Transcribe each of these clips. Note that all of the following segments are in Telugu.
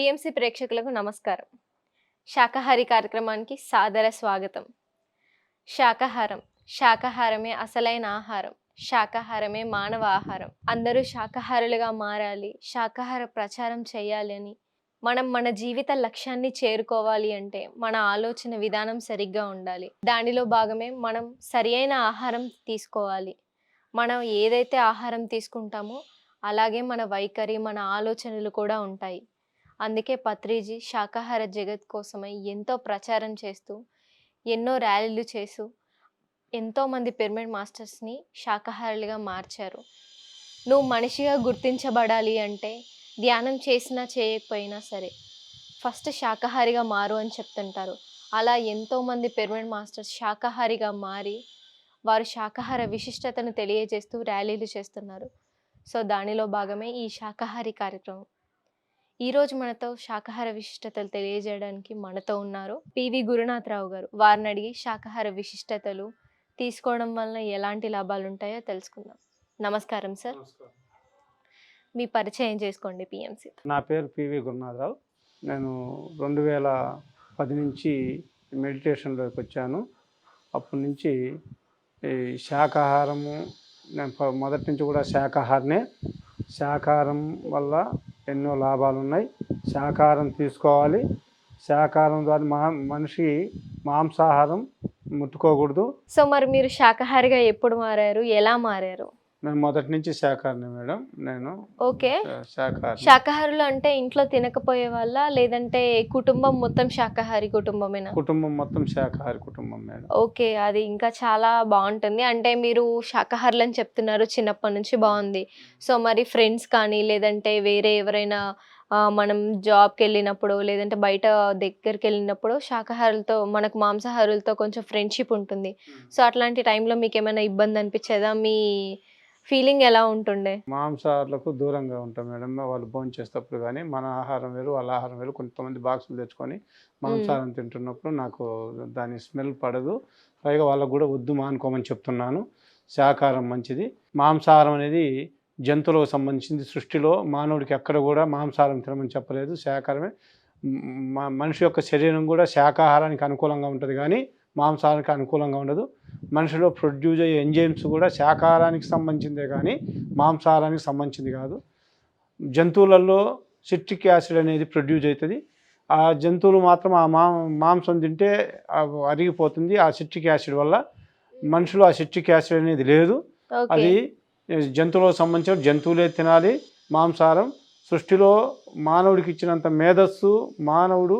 పిఎంసి ప్రేక్షకులకు నమస్కారం. శాకాహారి కార్యక్రమానికి సాదర స్వాగతం. శాకాహారం, శాకాహారమే అసలైన ఆహారం. శాకాహారమే మానవ ఆహారం. అందరూ శాకాహారులుగా మారాలి, శాకాహార ప్రచారం చేయాలి అని మనం మన జీవిత లక్ష్యాన్ని చేరుకోవాలి అంటే మన ఆలోచన విధానం సరిగ్గా ఉండాలి. దానిలో భాగమే మనం సరియైన ఆహారం తీసుకోవాలి. మనం ఏదైతే ఆహారం తీసుకుంటామో అలాగే మన వైఖరి, మన ఆలోచనలు కూడా ఉంటాయి. అందుకే పత్రిజీ శాకాహార జగత్ కోసమై ఎంతో ప్రచారం చేస్తూ, ఎన్నో ర్యాలీలు చేస్తూ, ఎంతోమంది పిరమిడ్ మాస్టర్స్ని శాకాహారులుగా మార్చారు. నువ్వు మనిషిగా గుర్తించబడాలి అంటే ధ్యానం చేసినా చేయకపోయినా సరే ఫస్ట్ శాకాహారిగా మారు అని చెప్తుంటారు. అలా ఎంతోమంది పిరమిడ్ మాస్టర్స్ శాకాహారిగా మారి వారు శాకాహార విశిష్టతను తెలియజేస్తూ ర్యాలీలు చేస్తున్నారు. సో దానిలో భాగమే ఈ శాకాహారి కార్యక్రమం. ఈరోజు మనతో శాకాహార విశిష్టతలు తెలియజేయడానికి మనతో ఉన్నారు పివి గురునాథరావు గారు. వారిని అడిగి శాకాహార విశిష్టతలు తీసుకోవడం వలన ఎలాంటి లాభాలు ఉంటాయో తెలుసుకుందాం. నమస్కారం సార్. మీ పరిచయం చేసుకోండి పిఎంసి. నా పేరు పివి గురునాథరావు. నేను 2010 నుంచి మెడిటేషన్లోకి వచ్చాను. అప్పటి నుంచి ఈ శాకాహారము నేను మొదటి నుంచి కూడా శాకాహారనే. శాకాహారం వల్ల ఎన్నో లాభాలు ఉన్నాయి. శాకాహారం తీసుకోవాలి. శాకాహారం ద్వారా మనిషి మాంసాహారం ముట్టుకోకూడదు. సో మరి మీరు శాకాహారిగా ఎప్పుడు మారారు, ఎలా మారారు? నేను మొదటి నుంచి శాకాహారనే మేడం. నేను ఓకే. శాకాహారం. శాకాహారులు అంటే ఇంట్లో తినకపోయే వాళ్ళ, లేదంటే కుటుంబం మొత్తం శాకాహారి కుటుంబమేనా? కుటుంబం మొత్తం శాకాహారి కుటుంబం మేడం. ఓకే, అది ఇంకా చాలా బాగుంటుంది. అంటే మీరు శాకాహారులు అని చెప్తున్నారు, చిన్నప్పటి నుంచి బాగుంది. సో మరి ఫ్రెండ్స్ కానీ లేదంటే వేరే ఎవరైనా మనం జాబ్కి వెళ్ళినప్పుడు లేదంటే బయట దగ్గరికి వెళ్ళినప్పుడు శాకాహారులతో, మనకు మాంసాహారులతో కొంచెం ఫ్రెండ్షిప్ ఉంటుంది. సో అట్లాంటి టైంలో మీకు ఏమైనా ఇబ్బంది అనిపించేదా? మీ ఫీలింగ్ ఎలా ఉంటుండే? మాంసాహారులకు దూరంగా ఉంటాం మేడం. వాళ్ళు భోజనం చేసేటప్పుడు కానీ మన ఆహారం వేరు, వాళ్ళ ఆహారం వేరు. కొంతమంది బాక్సులు తెచ్చుకొని మాంసాహారం తింటున్నప్పుడు నాకు దాని స్మెల్ పడదు. పైగా వాళ్ళకు కూడా వద్దు మానుకోమని చెప్తున్నాను. శాకాహారం మంచిది. మాంసాహారం అనేది జంతువులకు సంబంధించింది. సృష్టిలో మానవుడికి ఎక్కడ కూడా మాంసాహారం తినమని చెప్పలేదు. శాకాహారమే. మనిషి యొక్క శరీరం కూడా శాకాహారానికి అనుకూలంగా ఉంటుంది కానీ మాంసాహారానికి అనుకూలంగా ఉండదు. మనిషిలో ప్రొడ్యూస్ అయ్యే ఎంజైమ్స్ కూడా శాకాహారానికి సంబంధించిందే కానీ మాంసాహారానికి సంబంధించింది కాదు. జంతువులలో సిట్రిక్ యాసిడ్ అనేది ప్రొడ్యూస్ అవుతుంది. ఆ జంతువులు మాత్రం ఆ మాంసం తింటే అరిగిపోతుంది ఆ సిట్రిక్ యాసిడ్ వల్ల. మనుషులు ఆ సిట్రిక్ యాసిడ్ అనేది లేదు. అది జంతువులకు సంబంధించిన జంతువులే తినాలి మాంసాహారం. సృష్టిలో మానవుడికి ఇచ్చినంత మేధస్సు మానవుడు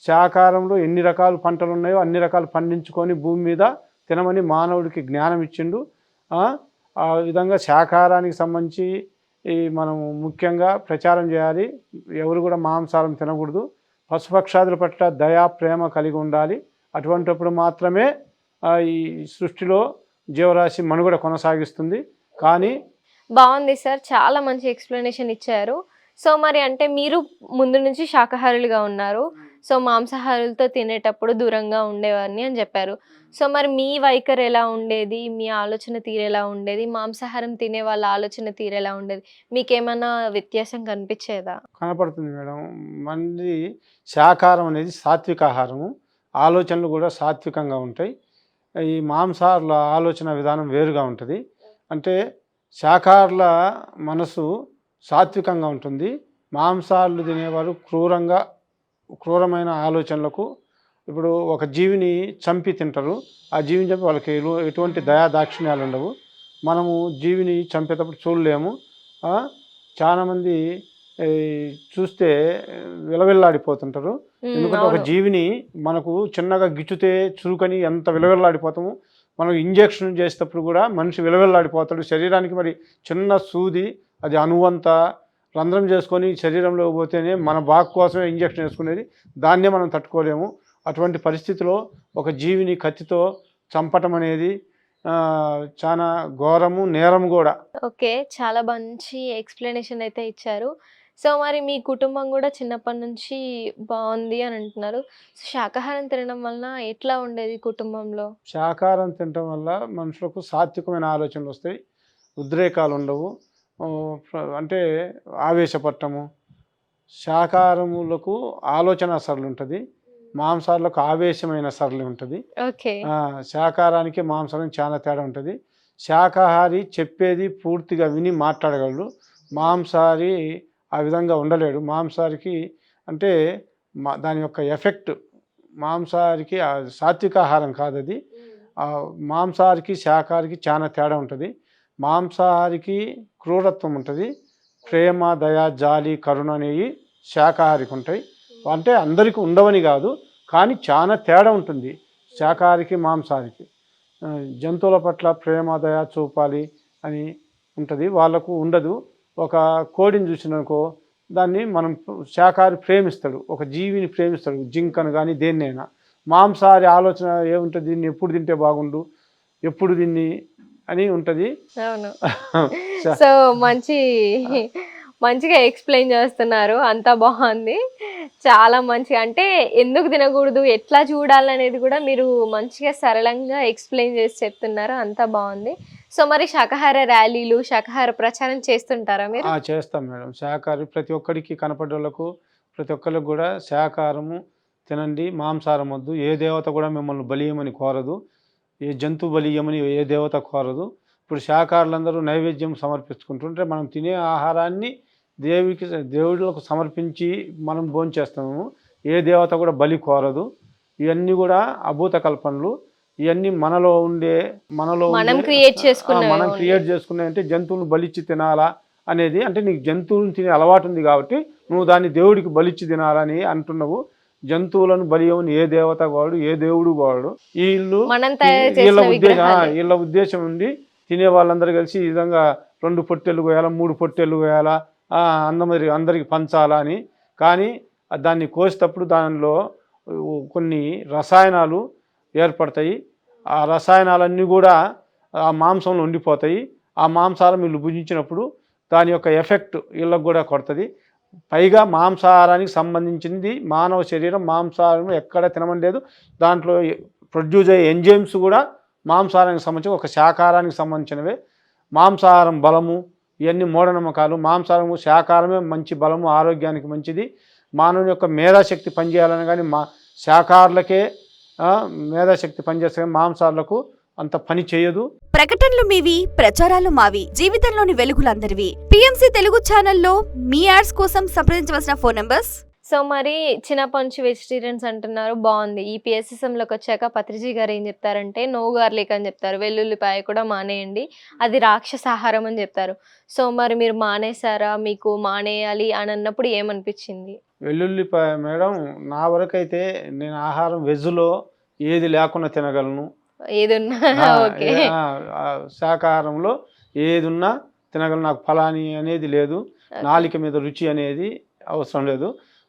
శాకాహారంలో ఎన్ని రకాల పంటలు ఉన్నాయో అన్ని రకాలు పండించుకొని భూమి మీద తినమని మానవుడికి జ్ఞానం ఇచ్చిండు. ఆ విధంగా శాకాహారానికి సంబంధించి మనము ముఖ్యంగా ప్రచారం చేయాలి. ఎవరు కూడా మాంసాహారం తినకూడదు. పశుపక్షాదుల పట్ల దయా ప్రేమ కలిగి ఉండాలి. అటువంటిప్పుడు మాత్రమే ఈ సృష్టిలో జీవరాశి మనుగడ కొనసాగిస్తుంది. కానీ బాగుంది సార్, చాలా మంచి ఎక్స్ప్లెనేషన్ ఇచ్చారు. సో మరి అంటే మీరు ముందు నుంచి శాకాహారులుగా ఉన్నారు. సో మాంసాహారులతో తినేటప్పుడు దూరంగా ఉండేవారిని అని చెప్పారు. సో మరి మీ వైఖరి ఎలా ఉండేది, మీ ఆలోచన తీరు ఎలా ఉండేది, మాంసాహారం తినే వాళ్ళ ఆలోచన తీరు ఎలా ఉండేది? మీకేమన్నా వ్యత్యాసం కనిపించేదా? కనపడుతుంది మేడం. మంది శాకాహారం అనేది సాత్విక ఆహారము. ఆలోచనలు కూడా సాత్వికంగా ఉంటాయి. ఈ మాంసాహారుల ఆలోచన విధానం వేరుగా ఉంటుంది. అంటే శాకాహారుల మనసు సాత్వికంగా ఉంటుంది. మాంసాహారులు తినేవారు క్రూరమైన ఆలోచనలకు. ఇప్పుడు ఒక జీవిని చంపి తింటారు. ఆ జీవిని చంపి వాళ్ళకి ఎటువంటి దయా దాక్షిణ్యాలు ఉండవు. మనము జీవిని చంపేటప్పుడు చూడలేము. చాలామంది చూస్తే విలవిల్లాడిపోతుంటారు. ఎందుకంటే ఒక జీవిని మనకు చిన్నగా గిచ్చుతే చురుకని ఎంత విలవిల్లాడిపోతాము. మనం ఇంజెక్షన్ చేసేటప్పుడు కూడా మనిషి విలవిల్లాడిపోతాడు. శరీరానికి మరి చిన్న సూది అది అణువంత రంధ్రం చేసుకొని శరీరంలో పోతేనే మన బాగు కోసమే ఇంజెక్షన్ వేసుకునేది. దాన్నే మనం తట్టుకోలేము. అటువంటి పరిస్థితిలో ఒక జీవిని కత్తితో చంపటం అనేది చాలా ఘోరము, నేరం కూడా. ఓకే, చాలా మంచి ఎక్స్ప్లెనేషన్ అయితే ఇచ్చారు. సో మరి మీ కుటుంబం కూడా చిన్నప్పటి నుంచి బాగుంది అని అంటున్నారు. శాకాహారం తినడం వలన ఎట్లా ఉండేది కుటుంబంలో? శాకాహారం తినడం వల్ల మనుషులకు సాత్వికమైన ఆలోచనలు వస్తాయి. ఉద్రేకాలు ఉండవు. అంటే ఆవేశపడటము, శాకాహారములకు ఆలోచన సరళి ఉంటుంది, మాంసాలకు ఆవేశమైన సరళి ఉంటుంది. ఓకే. శాకాహారానికి మాంసానికి చాలా తేడా ఉంటుంది. శాకాహారి చెప్పేది పూర్తిగా విని మాట్లాడగలడు, మాంసాహారి ఆ విధంగా ఉండలేడు. మాంసాహారికి అంటే దాని యొక్క ఎఫెక్ట్, మాంసాహారికి సాత్విక ఆహారం కాదు అది. మాంసాహారికి శాకాహారికి చాలా తేడా ఉంటుంది. మాంసాహారికి క్రూరత్వం ఉంటుంది, ప్రేమ దయ జాలి కరుణ అనేవి శాకాహారికి ఉంటాయి. అంటే అందరికీ ఉండవని కాదు, కానీ చాలా తేడా ఉంటుంది శాకాహారికి మాంసాహారికి. జంతువుల పట్ల ప్రేమ దయ చూపాలి అని ఉంటుంది, వాళ్ళకు ఉండదు. ఒక కోడిని చూసినాకో దాన్ని మనం శాకాహారి ప్రేమిస్తాడు, ఒక జీవిని ప్రేమిస్తాడు, జింకను కానీ దేన్నైనా. మాంసాహారి ఆలోచన ఏముంటుంది, దీన్ని ఎప్పుడు తింటే బాగుండు, ఎప్పుడు దీన్ని అని ఉంటుంది. అవును. సో మంచిగా ఎక్స్ప్లెయిన్ చేస్తున్నారు, అంతా బాగుంది. చాలా మంచిగా, అంటే ఎందుకు తినకూడదు, ఎట్లా చూడాలనేది కూడా మీరు మంచిగా సరళంగా ఎక్స్ప్లెయిన్ చేసి చెప్తున్నారు, అంతా బాగుంది. సో మరి శాకాహార ర్యాలీలు, శాకాహార ప్రచారం చేస్తుంటారా మీరు? చేస్తాం మేడం. శాకాహారి ప్రతి ఒక్కరికి కనపడేళ్ళకు, ప్రతి ఒక్కరికి కూడా శాకాహారము తినండి, మాంసాహారం వద్దు. ఏ దేవత కూడా మిమ్మల్ని బలియమని కోరదు, ఏ జంతువు బలియమని ఏ దేవత కోరదు. ఇప్పుడు శాకాహారులందరూ నైవేద్యం సమర్పించుకుంటుంటే మనం తినే ఆహారాన్ని దేవుళ్ళకు సమర్పించి మనం భోంచేస్తాము. ఏ దేవత కూడా బలి కోరదు. ఇవన్నీ కూడా అభూత కల్పనలు. ఇవన్నీ మనం క్రియేట్ చేసుకున్నాయి. అంటే జంతువులను బలిచ్చి తినాలా అనేది, అంటే నీకు జంతువులను తినే అలవాటు ఉంది కాబట్టి నువ్వు దాన్ని దేవుడికి బలిచ్చి తినాలని అంటున్నావు. జంతువులను బలియమని ఏ దేవత కోడు, ఏ దేవుడు కోడు. వీళ్ళ ఉద్దేశం ఉంది, తినే వాళ్ళందరూ కలిసి ఈ విధంగా 2 పొట్టెలు కోయాలా, 3 పొట్టెలు కోయాలా, అందరికి పంచాలా అని. కానీ దాన్ని కోసేటప్పుడు దానిలో కొన్ని రసాయనాలు ఏర్పడతాయి. ఆ రసాయనాలన్నీ కూడా ఆ మాంసంలో ఉండిపోతాయి. ఆ మాంసాలను వీళ్ళు భుజించినప్పుడు దాని యొక్క ఎఫెక్ట్ వీళ్ళకు కూడా కొడుతుంది. పైగా మాంసాహారానికి సంబంధించింది మానవ శరీరం, మాంసాహారం ఎక్కడ తినమని లేదు. దాంట్లో ప్రొడ్యూస్ అయ్యే ఎంజైమ్స్ కూడా మాంసాహారానికి సంబంధించి ఒక శాకాహారానికి సంబంధించినవే. మాంసాహారం బలము, ఇవన్నీ మూఢనమ్మకాలు. మాంసాహారము శాకాహారమే మంచి బలము, ఆరోగ్యానికి మంచిది. మానవుని యొక్క మేధాశక్తి పనిచేయాలని కానీ శాకాహారులకే మేధాశక్తి పనిచేస్తే మాంసాహారులకు అంత పని చేయదు. ప్రకటనలు మీవి, ప్రచారాలు మావి, జీవితంలోని వెలుగులందరివి. పిఎంసి తెలుగు ఛానల్లో మీ యాడ్స్ కోసం సంప్రదించవలసిన ఫోన్ నంబర్స్. సో మరి చిన్నప్పటి నుంచి వెజిటేరియన్స్ అంటున్నారు, బాగుంది. ఈ పిఎస్ఎస్ఎంలోకి వచ్చాక పత్రిజీ గారు ఏం చెప్తారంటే నో గార్లిక్ అని చెప్తారు, వెల్లుల్లిపాయ కూడా మానేయండి, అది రాక్షసాహారం అని చెప్తారు. సో మరి మీరు మానేశారా, మీకు మానేయాలి అని అన్నప్పుడు ఏమనిపించింది? వెల్లుల్లిపాయ మేడం, నా వరకైతే నేను ఆహారం వెజ్లో ఏది లేకుండా తినగలను, ఏదున్నా శాకాహారంలో ఏదున్నా తినగలను. నాకు ఫలాని అనేది లేదు, నాలిక మీద రుచి అనేది అవసరం లేదు.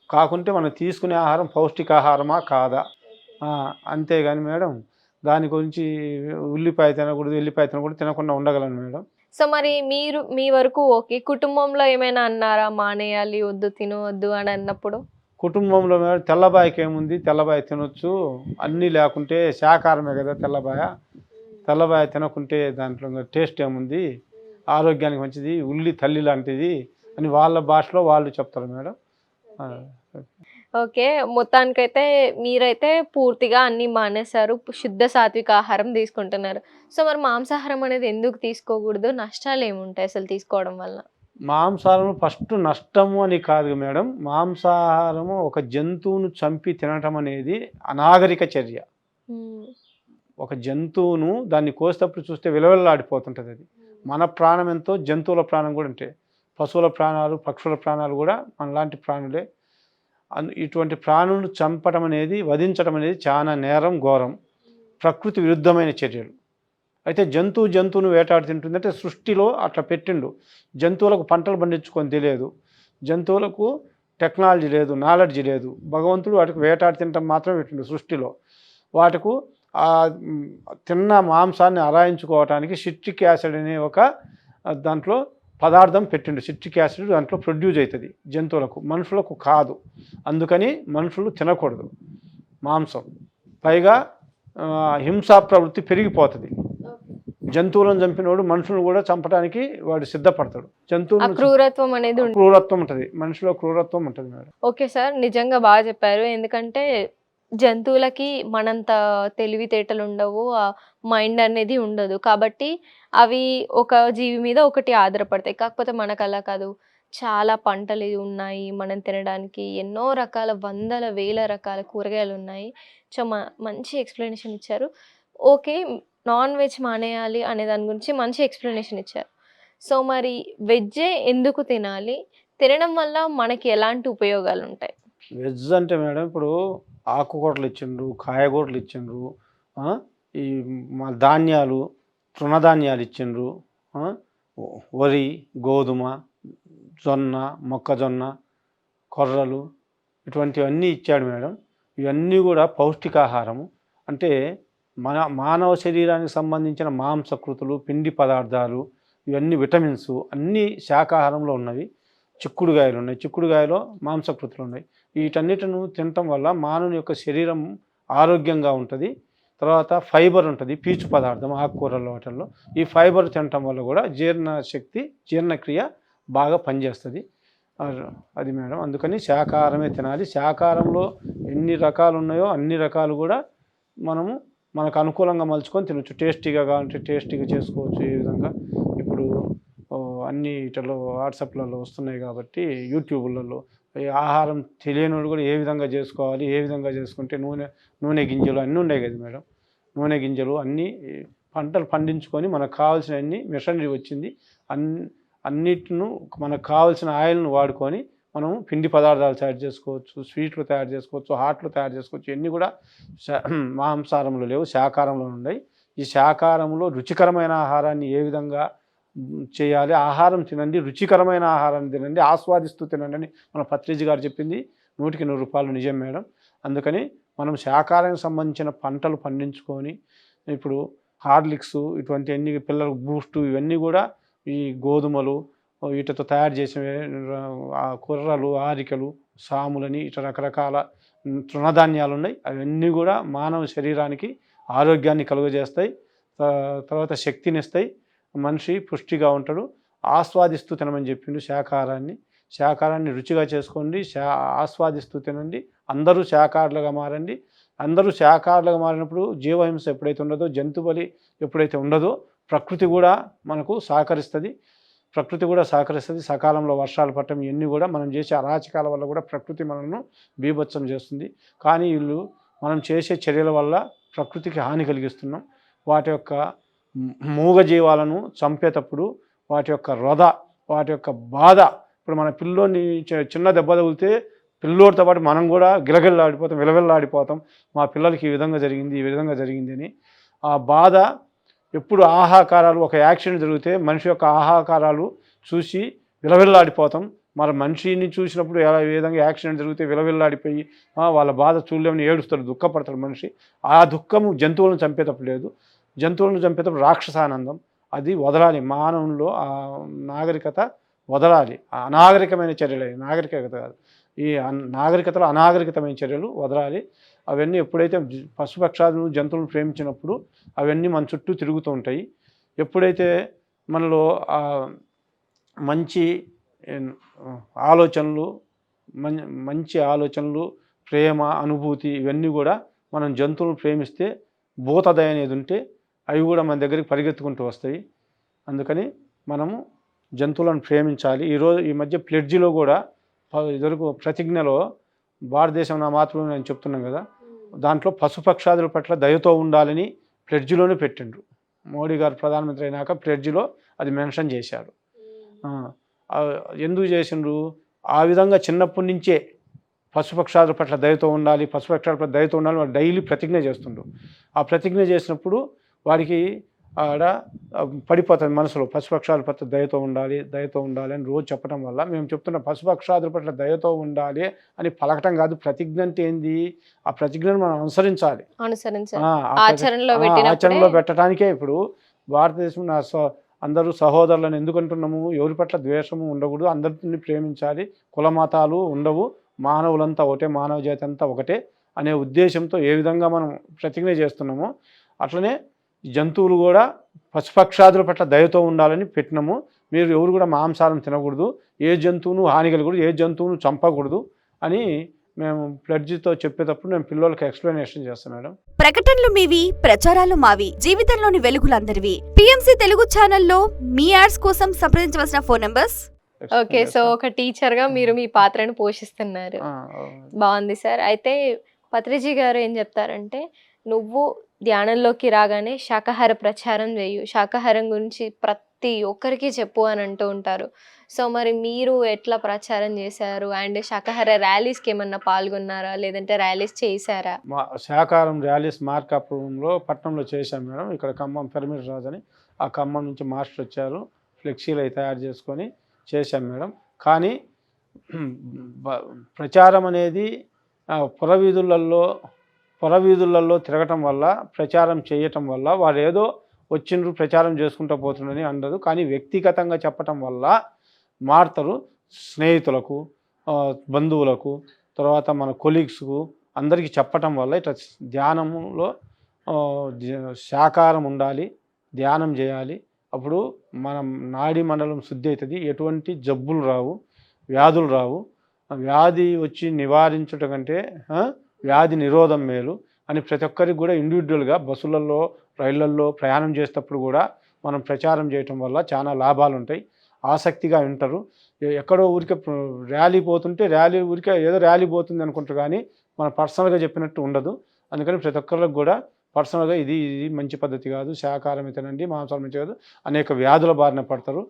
కాకుంటే మనం తీసుకునే ఆహారం పౌష్టికాహారమా కాదా, అంతేగాని మేడం దాని గురించి ఉల్లిపాయ తినకూడదు, ఎల్లిపాయ తినకూడదు, తినకుండా ఉండగలను మేడం. సో మరి మీరు మీ వరకు ఓకే, కుటుంబంలో ఏమైనా అన్నారా మానేయాలి, వద్దు తినవద్దు అని అన్నప్పుడు? కుటుంబంలో మేడం తెల్లబాయకి ఏముంది, తెల్లబాయ తినొచ్చు, అన్నీ లేకుంటే శాకాహారమే కదా తెల్లబాయ తినకుంటే దాంట్లో టేస్ట్ ఏముంది, ఆరోగ్యానికి మంచిది, ఉల్లి తల్లి లాంటిది అని వాళ్ళ భాషలో వాళ్ళు చెప్తారు మేడం. ఓకే, మొత్తానికైతే మీరైతే పూర్తిగా అన్ని మానేశారు, శుద్ధ సాత్విక ఆహారం తీసుకుంటున్నారు. సో మరి మాంసాహారం అనేది ఎందుకు తీసుకోకూడదు, నష్టాలు ఏముంటాయి అసలు తీసుకోవడం వల్ల? మాంసాహారం ఫస్ట్ నష్టము అని కాదు మేడం. మాంసాహారము ఒక జంతువును చంపి తినటం అనేది అనాగరిక చర్య. ఒక జంతువును దాన్ని కోసేటప్పుడు చూస్తే విలవిల్లాడిపోతుంటుంది. అది మన ప్రాణం ఎంతో జంతువుల ప్రాణం కూడా ఉంటాయి. పశువుల ప్రాణాలు, పక్షుల ప్రాణాలు కూడా మనలాంటి ప్రాణులే. ఇటువంటి ప్రాణులను చంపడం అనేది, వధించడం అనేది చాలా నేరం, ఘోరం, ప్రకృతి విరుద్ధమైన చర్యలు. అయితే జంతువును వేటాడి తింటుందంటే సృష్టిలో అట్లా పెట్టిండు. జంతువులకు పంటలు పండించుకొని తెలియదు, జంతువులకు టెక్నాలజీ లేదు, నాలెడ్జీ లేదు. భగవంతుడు వాటికి వేటాడి తినటం మాత్రం పెట్టిండు సృష్టిలో. వాటికు తిన్న మాంసాన్ని అరాయించుకోవటానికి సిట్రిక్ యాసిడ్ అనే ఒక దాంట్లో పదార్థం పెట్టిండు. సిట్రిక్ యాసిడ్ దాంట్లో ప్రొడ్యూస్ అవుతుంది జంతువులకు, మనుషులకు కాదు. అందుకని మనుషులు తినకూడదు మాంసం. పైగా హింసా ప్రవృత్తి పెరిగిపోతుంది. జంతువులను చంపినోడు మనుషులను కూడా చంపడానికి వాడు సిద్ధపడతాడు. ఆ జంతువులను క్రూరత్వం అనేది ఉంటుంది. క్రూరత్వం ఉంటుంది, మనిషిలో క్రూరత్వం ఉంటుంది మేడం. ఓకే సార్, నిజంగా బాగా చెప్పారు. ఎందుకంటే జంతువులకి మనంత తెలివితేటలు ఉండవు, ఆ మైండ్ అనేది ఉండదు. కాబట్టి అవి ఒక జీవి మీద ఒకటి ఆధారపడతాయి. కాకపోతే మనకు అలా కాదు. చాలా పంటలు ఉన్నాయి మనం తినడానికి. ఎన్నో రకాల వందల వేల రకాల కూరగాయలు ఉన్నాయి. సో మంచి ఎక్స్ప్లెనేషన్ ఇచ్చారు. ఓకే, నాన్ వెజ్ మానేయాలి అనే దాని గురించి మంచి ఎక్స్ప్లెనేషన్ ఇచ్చారు. సో మరి వెజ్జే ఎందుకు తినాలి? తినడం వల్ల మనకి ఎలాంటి ఉపయోగాలు ఉంటాయి? వెజ్ అంటే మేడం ఇప్పుడు ఆకుకూరలు ఇచ్చిండ్రు, కాయగూరలు ఇచ్చిండ్రు, ఈ ధాన్యాలు, తృణధాన్యాలు ఇచ్చిండ్రు, వరి, గోధుమ, జొన్న, మొక్కజొన్న, కొర్రలు, ఇటువంటివన్నీ ఇచ్చాడు మేడం. ఇవన్నీ కూడా పౌష్టికాహారము. అంటే మానవ శరీరానికి సంబంధించిన మాంసకృతులు, పిండి పదార్థాలు, ఇవన్నీ విటమిన్స్ అన్నీ శాకాహారంలో ఉన్నవి. చిక్కుడుగాయలు ఉన్నాయి, చిక్కుడుగాయలో మాంసకృతులు ఉన్నాయి. వీటన్నిటిని తినటం వల్ల మానవుని యొక్క శరీరం ఆరోగ్యంగా ఉంటుంది. తర్వాత ఫైబర్ ఉంటుంది, పీచు పదార్థం ఆకుకూరల్లో వాటిల్లో. ఈ ఫైబర్ తినటం వల్ల కూడా జీర్ణశక్తి, జీర్ణక్రియ బాగా పనిచేస్తుంది. అది మేడం. అందుకని శాకాహారమే తినాలి. శాకాహారంలో ఎన్ని రకాలు ఉన్నాయో అన్ని రకాలు కూడా మనకు అనుకూలంగా మలుచుకొని తినచ్చు. టేస్టీగా కావాలంటే టేస్టీగా చేసుకోవచ్చు. ఏ విధంగా ఇప్పుడు అన్ని వీటిలో వాట్సాప్లలో వస్తున్నాయి కాబట్టి, యూట్యూబ్లలో ఈ ఆహారం తెలియనివాడు కూడా ఏ విధంగా చేసుకోవాలి, ఏ విధంగా చేసుకుంటే నూనె గింజలు అన్నీ ఉన్నాయి కదా మేడం. నూనె గింజలు అన్నీ పంటలు పండించుకొని మనకు కావాల్సిన అన్ని మిషనరీ వచ్చింది. అన్నిటిను మనకు కావాల్సిన ఆయిల్ను వాడుకొని మనం పిండి పదార్థాలు తయారు చేసుకోవచ్చు, స్వీట్లు తయారు చేసుకోవచ్చు, హాట్లు తయారు చేసుకోవచ్చు. ఇవన్నీ కూడా మాంసాహారంలో లేవు, శాకాహారంలో ఉన్నాయి. ఈ శాకాహారంలో రుచికరమైన ఆహారాన్ని ఏ విధంగా చేయాలి? ఆహారం తినండి, రుచికరమైన ఆహారాన్ని తినండి, ఆస్వాదిస్తూ తినండి అని మన పత్రిజీ గారు చెప్పింది 100కి 100 నిజం మేడం. అందుకని మనం శాకాహారానికి సంబంధించిన పంటలు పండించుకొని, ఇప్పుడు హార్లిక్స్ ఇటువంటి అన్ని పిల్లలకు బూస్టు ఇవన్నీ కూడా ఈ గోధుమలు వీటితో తయారు చేసే కుర్రలు, ఆరికలు, సాములని ఇట్లా రకరకాల తృణధాన్యాలు ఉన్నాయి. అవన్నీ కూడా మానవ శరీరానికి ఆరోగ్యాన్ని కలుగజేస్తాయి, తర్వాత శక్తినిస్తాయి. మనిషి పుష్టిగా ఉంటాడు. ఆస్వాదిస్తూ తినమని చెప్పిండు శాకాహారాన్ని రుచిగా చేసుకోండి, ఆస్వాదిస్తూ తినండి. అందరూ శాకాహారులుగా మారండి. అందరూ శాకాహారులుగా మారినప్పుడు జీవహింస ఎప్పుడైతే ఉండదో, జంతు బలి ఎప్పుడైతే ఉండదో, ప్రకృతి కూడా మనకు సహకరిస్తుంది. సకాలంలో వర్షాలు పడటం ఇవన్నీ కూడా మనం చేసే అరాచకాల వల్ల కూడా ప్రకృతి మనల్ని బీభత్సం చేస్తుంది. కానీ మనం చేసే చర్యల వల్ల ప్రకృతికి హాని కలిగిస్తున్నాం. వాటి యొక్క మూగజీవాలను చంపేటప్పుడు వాటి యొక్క రొద, వాటి యొక్క బాధ, ఇప్పుడు మన పిల్లోని చిన్న దెబ్బ తగిలితే పిల్లోడితో పాటు మనం కూడా గిలగిల్లాడిపోతాం, విలవిల్లాడిపోతాం. మా పిల్లలకి ఈ విధంగా జరిగింది అని. ఆ బాధ ఎప్పుడు ఆహాకారాలు, ఒక యాక్సిడెంట్ జరిగితే మనిషి యొక్క ఆహాకారాలు చూసి విలవిల్లాడిపోతాం. మరి మనిషిని చూసినప్పుడు ఏ విధంగా యాక్సిడెంట్ జరిగితే విలవిల్లాడిపోయి వాళ్ళ బాధ చూడలేమని ఏడుస్తాడు, దుఃఖపడతాడు మనిషి. ఆ దుఃఖము జంతువులను చంపేటప్పుడు లేదు. జంతువులను చంపేటప్పుడు రాక్షసానందం, అది వదలాలి. మానవుల్లో ఆ నాగరికత వదలాలి. అనాగరికమైన చర్యలు, నాగరికత కాదు, ఈ నాగరికతలో అనాగరికతమైన చర్యలు వదలాలి. అవన్నీ ఎప్పుడైతే పశుపక్షాదులు జంతువులను ప్రేమించినప్పుడు అవన్నీ మన చుట్టూ తిరుగుతూ ఉంటాయి. ఎప్పుడైతే మనలో మంచి ఆలోచనలు, మంచి ఆలోచనలు, ప్రేమ, అనుభూతి ఇవన్నీ కూడా మనం జంతువులను ప్రేమిస్తే, భూతదయ అనేది ఉంటే అవి కూడా మన దగ్గరికి పరిగెత్తుకుంటూ వస్తాయి. అందుకని మనము జంతువులను ప్రేమించాలి. ఈ మధ్య ప్లెడ్జిలో కూడా ఇదివరకు ప్రతిజ్ఞలో భారతదేశం నా మాతృభూమి నేను చెప్తున్నాను కదా, దాంట్లో పశుపక్షాదుల పట్ల దయతో ఉండాలని ప్లెడ్జిలోనే పెట్టిండ్రు. మోడీ గారు ప్రధానమంత్రి అయినాక ప్లెడ్జిలో అది మెన్షన్ చేశారు. ఎందుకు చేసిండ్రు? ఆ విధంగా చిన్నప్పటి నుంచే పశుపక్షాదుల పట్ల దయతో ఉండాలి, వాడు డైలీ ప్రతిజ్ఞ చేస్తుండ్రు. ఆ ప్రతిజ్ఞ చేసినప్పుడు వాడికి ఆడ పడిపోతుంది మనసులో, పశుపక్షాదుల పట్ల దయతో ఉండాలి అని రోజు చెప్పడం వల్ల మేము చెప్తున్నాం, పశుపక్షాదుల పట్ల దయతో ఉండాలి అని పలకటం కాదు. ప్రతిజ్ఞ అంటే ఏంది? ఆ ప్రతిజ్ఞను మనం అనుసరించాలి. ఆచరణలో పెట్టడానికే ఇప్పుడు భారతదేశం అందరూ సహోదరులను ఎందుకంటున్నాము? ఎవరి పట్ల ద్వేషము ఉండకూడదు, అందరిని ప్రేమించాలి, కుల మతాలు ఉండవు, మానవులంతా ఒకటే, మానవ జాతి అంతా ఒకటే అనే ఉద్దేశంతో ఏ విధంగా మనం ప్రతిజ్ఞ చేస్తున్నామో అట్లనే ఈ జంతువులు కూడా పశుపక్షాదుల పట్ల దయతో ఉండాలని పెట్టినాము. మీరు ఎవరు కూడా మాంసాహారం తినకూడదు, ఏ జంతువును హాని కలగకూడదు, ఏ జంతువును చంపకూడదు అని మేము ప్లెడ్జ్తో చెప్పేటప్పుడు నేను పిల్లలకి ఎక్స్ప్లెనేషన్ చేస్తాను మేడం. ప్రకటనలు మీవి, ప్రచారాలు మావి. జీవితంలోని వెలుగులందరివి. పిఎంసి తెలుగు ఛానల్లో మీ యాడ్స్ కోసం సంప్రదించవలసిన ఫోన్ నంబర్స్. ఓకే, సో ఒక టీచర్ గా మీరు మీ పాత్రను పోషిస్తున్నారు. బాగుంది సార్. అయితే పత్రిజీ గారు ఏం చెప్తారంటే, నువ్వు ధ్యానంలోకి రాగానే శాకాహార ప్రచారం చేయు, శాకాహారం గురించి ప్రతి ఒక్కరికి చెప్పు అని అంటూ ఉంటారు. సో మరి మీరు ఎట్లా ప్రచారం చేశారు? అండ్ శాకాహార ర్యాలీస్కి ఏమన్నా పాల్గొన్నారా, లేదంటే ర్యాలీస్ చేశారా? మా శాకాహారం ర్యాలీస్ మార్కాపురంలో పట్టణంలో చేశాం మేడం. ఇక్కడ ఖమ్మం పిరమిడ్ రాజు అని, ఆ ఖమ్మం నుంచి మాస్టర్ వచ్చారు, ఫ్లెక్సీలు అవి తయారు చేసుకొని చేశాం మేడం. కానీ ప్రచారం అనేది పురవీధులలో తిరగటం వల్ల, ప్రచారం చేయటం వల్ల వారు ఏదో వచ్చిండ్రు ప్రచారం చేసుకుంటూ పోతుండని అందరు. కానీ వ్యక్తిగతంగా చెప్పటం వల్ల మారుతారు. స్నేహితులకు, బంధువులకు, తర్వాత మన కొలీగ్స్కు అందరికీ చెప్పటం వల్ల ఇట్లా ధ్యానంలో శాకాహారం ఉండాలి, ధ్యానం చేయాలి. అప్పుడు మనం నాడీ మండలం శుద్ధి అవుతుంది, ఎటువంటి జబ్బులు రావు, వ్యాధులు రావు. వ్యాధి వచ్చి నివారించడం కంటే వ్యాధి నిరోధం మేలు అని ప్రతి ఒక్కరికి కూడా ఇండివిజువల్గా బస్సులలో, రైళ్లల్లో ప్రయాణం చేసేటప్పుడు కూడా మనం ప్రచారం చేయటం వల్ల చాలా లాభాలు ఉంటాయి. ఆసక్తిగా వింటారు. ఎక్కడో ఊరికే ర్యాలీ పోతుంటే ఊరికే ఏదో ర్యాలీ పోతుంది అనుకుంటారు, కానీ మనం పర్సనల్గా చెప్పినట్టు ఉండదు. అందుకని ప్రతి ఒక్కరికి కూడా పర్సనల్గా ఇది మంచి పద్ధతి కాదు, శాకాహారం తినండి, మాంసాహారం మంచి కాదు, అనేక వ్యాధుల బారిన పడతారు.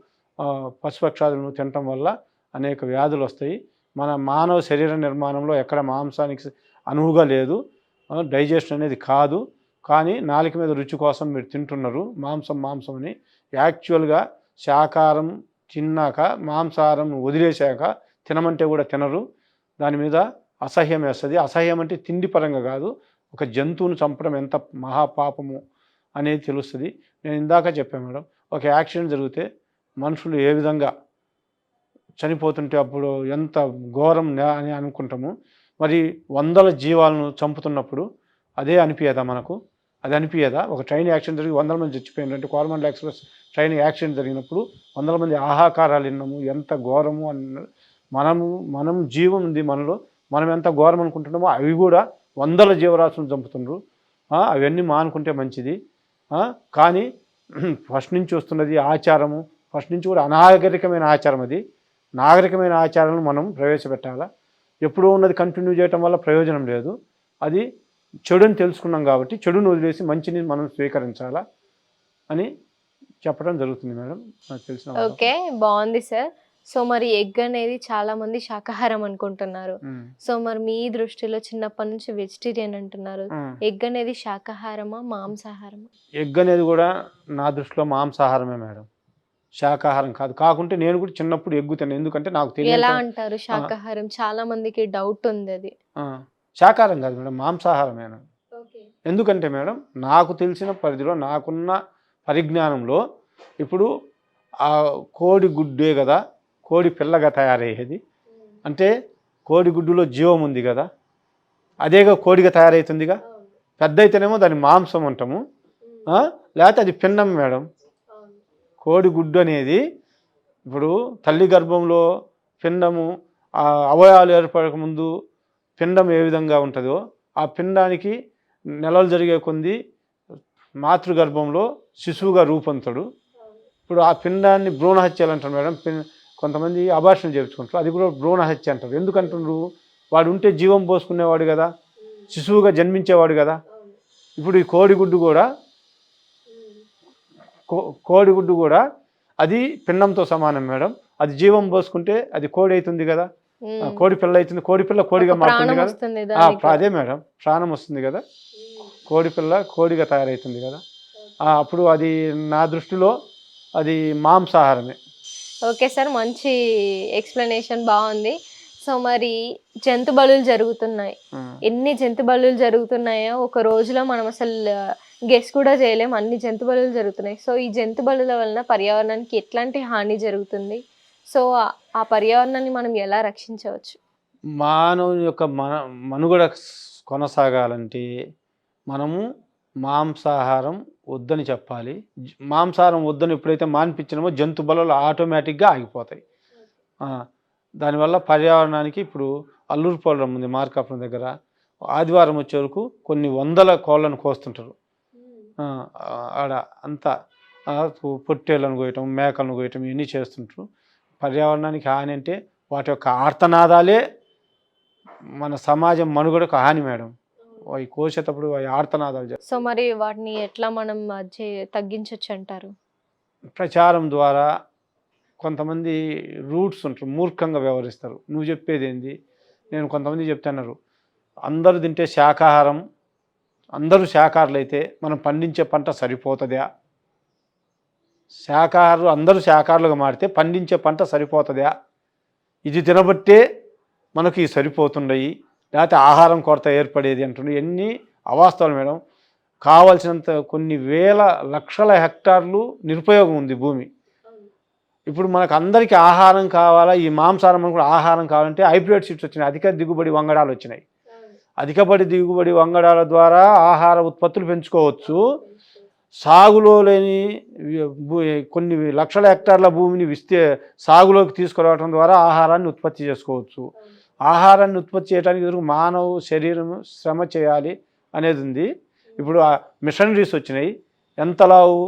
పశుపక్షాదులను తినటం వల్ల అనేక వ్యాధులు వస్తాయి. మన మానవ శరీర నిర్మాణంలో ఎక్కడ మాంసానికి అనువుగా లేదు, డైజెషన్ అనేది కాదు. కానీ నాలుక మీద రుచి కోసం మీరు తింటున్నారు మాంసం అని. యాక్చువల్గా శాకాహారం తిన్నాక మాంసాహారం వదిలేశాక తినమంటే కూడా తినరు. దాని మీద అసహ్యం వేస్తుంది. అసహ్యం అంటే తిండి పరంగా కాదు, ఒక జంతువును చంపడం ఎంత మహాపాపము అనేది తెలుస్తుంది. నేను ఇందాక చెప్పాను మేడం, ఒక యాక్సిడెంట్ జరిగితే మనుషులు ఏ విధంగా చనిపోతుంటే అప్పుడు ఎంత ఘోరం అని అనుకుంటాము. మరి వందల జీవాలను చంపుతున్నప్పుడు అదే అనిపించదా మనకు? అది అనిపించదా? ఒక ట్రైన్ యాక్సిడెంట్ జరిగి 100 మంది చచ్చిపోయినారు అంటే, కోరమండల్ ఎక్స్ప్రెస్ ట్రైన్ యాక్సిడెంట్ జరిగినప్పుడు 100 మంది ఆహాకారాలు విన్నాము, ఎంత ఘోరము అన్నారు. మనం జీవం ఉంది మనలో, మనం ఎంత ఘోరం అనుకుంటున్నామో అవి కూడా వందల జీవరాశులను చంపుతున్నారు. అవన్నీ మానుకుంటే మంచిది. కానీ ఫస్ట్ నుంచి వస్తున్నది ఆచారము, ఫస్ట్ నుంచి కూడా అనాగరికమైన ఆచారం. అది నాగరికమైన ఆచారాలను మనం ప్రవేశపెట్టాలా. ఎప్పుడూ ఉన్నది కంటిన్యూ చేయటం వల్ల ప్రయోజనం లేదు. అది చెడుని తెలుసుకున్నాం కాబట్టి చెడును వదిలేసి మంచిని మనం స్వీకరించాలా అని చెప్పడం జరుగుతుంది మేడం, నాకు తెలిసిన. ఓకే, బాగుంది సార్. సో మరి ఎగ్ అనేది చాలా మంది శాకాహారం అనుకుంటున్నారు. సో మరి మీ దృష్టిలో చిన్నప్పటి నుంచి వెజిటేరియన్ అంటున్నారు, ఎగ్ అనేది శాకాహారమా మాంసాహారమా? ఎగ్ అనేది కూడా నా దృష్టిలో మాంసాహారమే మేడం, శాకాహారం కాదు. కాకుంటే నేను కూడా చిన్నప్పుడు ఎగ్గు తిన్నాను, ఎందుకంటే నాకు తెలియదు. ఎలా అంటారు శాకాహారం? చాలా మందికి డౌట్ ఉంది అది. శాకాహారం కాదు మేడం, మాంసాహారమేనా. ఎందుకంటే మేడం, నాకు తెలిసిన పరిధిలో, నాకున్న పరిజ్ఞానంలో, ఇప్పుడు ఆ కోడి గుడ్డే కదా కోడి పిల్లగా తయారయ్యేది. అంటే కోడి గుడ్డులో జీవం ఉంది కదా, అదేగా కోడిగా తయారవుతుందిగా. పెద్ద అయితేనేమో దాన్ని మాంసం అంటాము, లేకపోతే అది పిండం మేడం. కోడి గుడ్డు అనేది ఇప్పుడు తల్లి గర్భంలో పిండము, ఆ అవయవాలు ఏర్పడక ముందు పిండం ఏ విధంగా ఉంటుందో, ఆ పిండానికి నెలలు జరిగే కొద్ది మాతృగర్భంలో శిశువుగా రూపొందుతాడు. ఇప్పుడు ఆ పిండాన్ని భ్రూణహత్యలు అంటారు మేడం. కొంతమంది అబార్షన్ చేయించుకుంటారు, అది కూడా భ్రూణహత్య అంటారు. ఎందుకంటున్నారు? వాడు ఉంటే జీవం పోసుకునేవాడు కదా, శిశువుగా జన్మించేవాడు కదా. ఇప్పుడు ఈ కోడిగుడ్డు కూడా అది పిండంతో సమానం మేడం. అది జీవం పోసుకుంటే అది కోడి అవుతుంది కదా, కోడి పిల్ల అవుతుంది. కోడి పిల్ల కోడిగా మారుతుంది కదా, అదే మేడం, ప్రాణం వస్తుంది కదా. కోడి పిల్ల కోడిగా తయారవుతుంది కదా. అప్పుడు అది నా దృష్టిలో అది మాంసాహారమే. ఓకే సార్, మంచి ఎక్స్ప్లెనేషన్, బాగుంది. సో మరి జంతు బలులు జరుగుతున్నాయి, ఎన్ని జంతు బలులు జరుగుతున్నాయో ఒక రోజులో మనం అసలు గెస్ కూడా చేయలేం, అన్ని జంతు బలులు జరుగుతున్నాయి. సో ఈ జంతు బలుల వలన పర్యావరణానికి ఎట్లాంటి హాని జరుగుతుంది? సో ఆ పర్యావరణాన్ని మనం ఎలా రక్షించవచ్చు? మానవుని యొక్క మనుగడ కొనసాగాలంటే మనము మాంసాహారం వద్దని చెప్పాలి. మాంసాహారం వద్దని ఎప్పుడైతే మానిపించినామో జంతు బలులు ఆటోమేటిక్గా ఆగిపోతాయి. దానివల్ల పర్యావరణానికి ఇప్పుడు అల్లూరు పోలరం ఉంది మార్కాపురం దగ్గర, ఆదివారం వచ్చే వరకు కొన్ని వందల కోళ్ళను కోస్తుంటారు. ఆడ అంతా పొట్టేళ్ళను కోయటం, మేకలను కోయటం ఇవన్నీ చేస్తుంటారు. పర్యావరణానికి హాని అంటే వాటి యొక్క ఆర్తనాదాలే మన సమాజం మనుగడకు హాని మేడం. అవి కోసేటప్పుడు అవి ఆర్తనాదాలు చేస్తారు. సో మరి వాటిని ఎట్లా మనం తగ్గించవచ్చు అంటారు? ప్రచారం ద్వారా కొంతమంది రూట్స్ ఉంటారు, మూర్ఖంగా వ్యవహరిస్తారు. నువ్వు చెప్పేది ఏంది, నేను కొంతమంది చెప్తున్నారు అందరూ తింటే శాకాహారం, అందరూ శాకాహారులు అయితే మనం పండించే పంట సరిపోతుందా? అందరూ శాకాహారులుగా మారితే పండించే పంట సరిపోతుందా? ఇది తినబట్టే మనకి సరిపోతుండయి, లేకపోతే ఆహారం కొరత ఏర్పడేది అంటుండే. ఎన్ని అవాస్తవాలు మేడం. కావాల్సినంత కొన్ని వేల లక్షల హెక్టార్లు నిరుపయోగం ఉంది భూమి. ఇప్పుడు మనకు అందరికీ ఆహారం కావాలా, ఈ మాంసాహారం కూడా ఆహారం కావాలంటే హైబ్రిడ్ సీడ్స్ వచ్చినాయి, అధిక దిగుబడి వంగడాలు వచ్చినాయి. అధికబడి దిగుబడి వంగడాల ద్వారా ఆహార ఉత్పత్తులు పెంచుకోవచ్చు. సాగులో లేని కొన్ని లక్షల హెక్టార్ల భూమిని సాగులోకి తీసుకురావడం ద్వారా ఆహారాన్ని ఉత్పత్తి చేసుకోవచ్చు. ఆహారాన్ని ఉత్పత్తి చేయడానికి మానవ శరీరం శ్రమ చేయాలి అనేది ఉంది. ఇప్పుడు మిషనరీస్ వచ్చినాయి, ఎంతలావు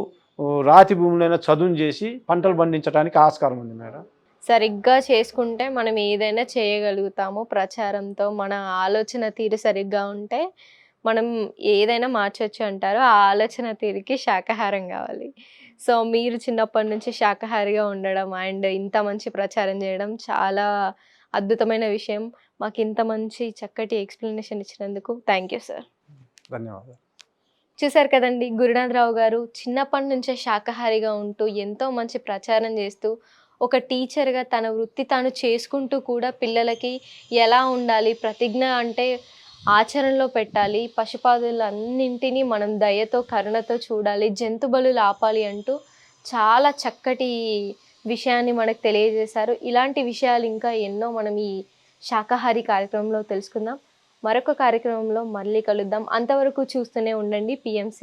రాతి భూములైనా చదును చేసి పంటలు పండించడానికి ఆస్కారం ఉంది మేడం. సరిగ్గా చేసుకుంటే మనం ఏదైనా చేయగలుగుతాము. ప్రచారంతో మన ఆలోచన తీరు సరిగ్గా ఉంటే మనం ఏదైనా మార్చొచ్చు అంటారు. ఆ ఆలోచన తీరుకి శాకాహారం కావాలి. సో మీరు చిన్నప్పటి నుంచి శాకాహారిగా ఉండడం అండ్ ఇంత మంచి ప్రచారం చేయడం చాలా అద్భుతమైన విషయం. మాకు ఇంత మంచి చక్కటి ఎక్స్ప్లెనేషన్ ఇచ్చినందుకు థ్యాంక్ యూ సార్. ధన్యవాదాలు. చూశారు కదండి, గురునాథరావు గారు చిన్నప్పటి నుంచే శాకాహారిగా ఉంటూ ఎంతో మంచి ప్రచారం చేస్తూ ఒక టీచర్గా తన వృత్తి తాను చేసుకుంటూ కూడా పిల్లలకి ఎలా ఉండాలి, ప్రతిజ్ఞ అంటే ఆచరణలో పెట్టాలి, పశుపాదులన్నింటినీ మనం దయతో కరుణతో చూడాలి, జంతు బలులు ఆపాలి అంటూ చాలా చక్కటి విషయాన్ని మనకు తెలియజేశారు. ఇలాంటి విషయాలు ఇంకా ఎన్నో మనం ఈ శాకాహారి కార్యక్రమంలో తెలుసుకుందాం. మరొక కార్యక్రమంలో మళ్ళీ కలుద్దాం. అంతవరకు చూస్తూనే ఉండండి PMC.